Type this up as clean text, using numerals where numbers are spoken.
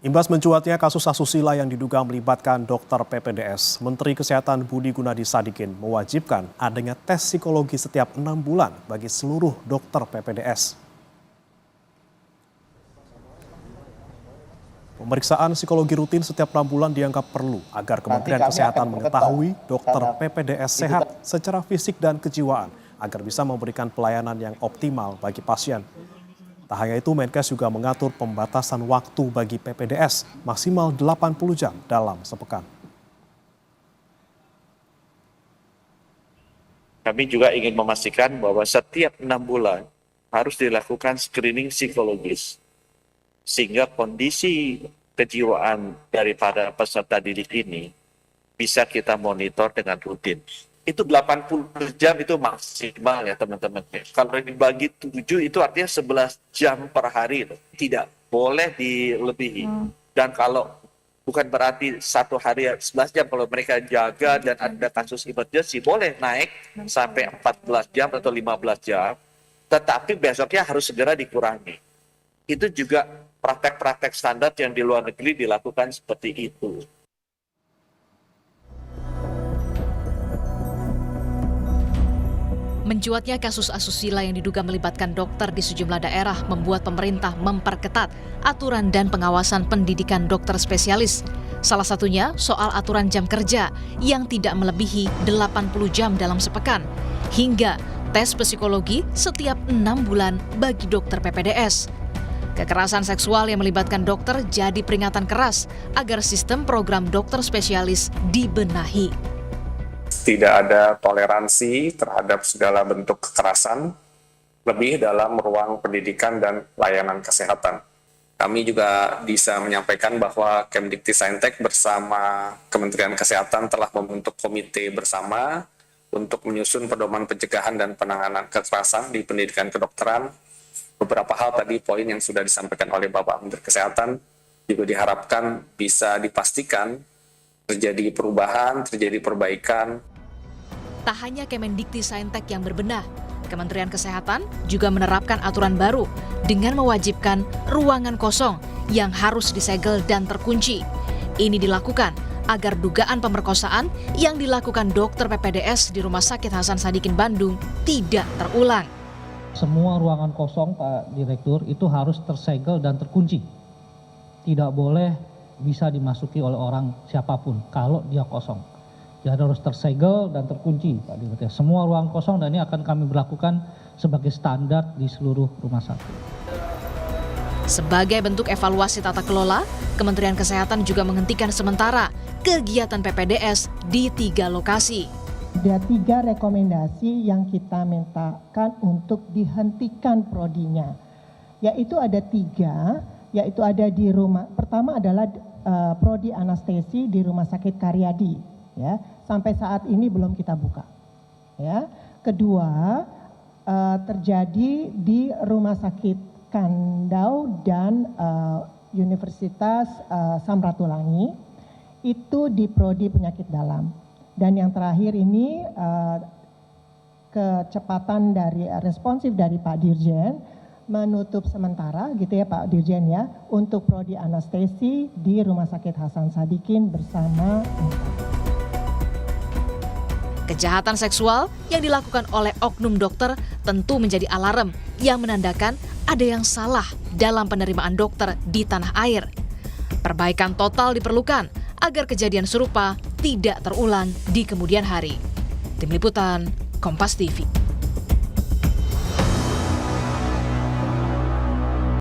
Imbas mencuatnya kasus asusila yang diduga melibatkan dokter PPDS, Menteri Kesehatan Budi Gunadi Sadikin mewajibkan adanya tes psikologi setiap 6 bulan bagi seluruh dokter PPDS. Pemeriksaan psikologi rutin setiap 6 bulan dianggap perlu agar Kementerian Kesehatan mengetahui dokter PPDS sehat secara fisik dan kejiwaan agar bisa memberikan pelayanan yang optimal bagi pasien. Tak hanya itu, Menkes juga mengatur pembatasan waktu bagi PPDS maksimal 80 jam dalam sepekan. Kami juga ingin memastikan bahwa setiap 6 bulan harus dilakukan screening psikologis, sehingga kondisi kejiwaan daripada peserta didik ini bisa kita monitor dengan rutin. Itu 80 jam itu maksimal ya teman-teman. Kalau dibagi 7 itu artinya 11 jam per hari. Tidak boleh dilebihi. Dan kalau bukan berarti satu hari 11 jam, kalau mereka jaga dan ada kasus emergency boleh naik sampai 14 jam atau 15 jam. Tetapi besoknya harus segera dikurangi. Itu juga praktek-praktek standar yang di luar negeri dilakukan seperti itu. Mencuatnya kasus asusila yang diduga melibatkan dokter di sejumlah daerah membuat pemerintah memperketat aturan dan pengawasan pendidikan dokter spesialis. Salah satunya soal aturan jam kerja yang tidak melebihi 80 jam dalam sepekan, hingga tes psikologi setiap 6 bulan bagi dokter PPDS. Kekerasan seksual yang melibatkan dokter jadi peringatan keras agar sistem program dokter spesialis dibenahi. Tidak ada toleransi terhadap segala bentuk kekerasan, lebih dalam ruang pendidikan dan layanan kesehatan. Kami juga bisa menyampaikan bahwa Kemdikti-Saintek bersama Kementerian Kesehatan telah membentuk komite bersama untuk menyusun pedoman pencegahan dan penanganan kekerasan di pendidikan kedokteran. Beberapa hal tadi poin yang sudah disampaikan oleh Bapak Menteri Kesehatan juga diharapkan bisa dipastikan terjadi perubahan, terjadi perbaikan. Tak hanya Kemendikti-Saintek yang berbenah, Kementerian Kesehatan juga menerapkan aturan baru dengan mewajibkan ruangan kosong yang harus disegel dan terkunci. Ini dilakukan agar dugaan pemerkosaan yang dilakukan dokter PPDS di Rumah Sakit Hasan Sadikin Bandung tidak terulang. Semua ruangan kosong, Pak Direktur, itu harus tersegel dan terkunci. Tidak boleh bisa dimasuki oleh orang siapapun kalau dia kosong. Jadi harus tersegel dan terkunci, Pak Direktur. Semua ruang kosong dan ini akan kami berlakukan sebagai standar di seluruh rumah sakit. Sebagai bentuk evaluasi tata kelola, Kementerian Kesehatan juga menghentikan sementara kegiatan PPDS di 3 lokasi. Ada 3 rekomendasi yang kita mintakan untuk dihentikan prodinya, yaitu ada 3, yaitu ada di rumah. Pertama adalah prodi anestesi di Rumah Sakit Karyadi, ya, sampai saat ini belum kita buka. Ya, kedua terjadi di Rumah Sakit Kandau dan Universitas Samratulangi, itu di prodi penyakit dalam. Dan yang terakhir ini kecepatan dari responsif dari Pak Dirjen menutup sementara gitu ya Pak Dirjen ya untuk prodi anestesi di Rumah Sakit Hasan Sadikin bersama. Kejahatan seksual yang dilakukan oleh oknum dokter tentu menjadi alarm yang menandakan ada yang salah dalam penerimaan dokter di tanah air. Perbaikan total diperlukan agar kejadian serupa tidak terulang di kemudian hari. Tim Liputan, Kompas TV.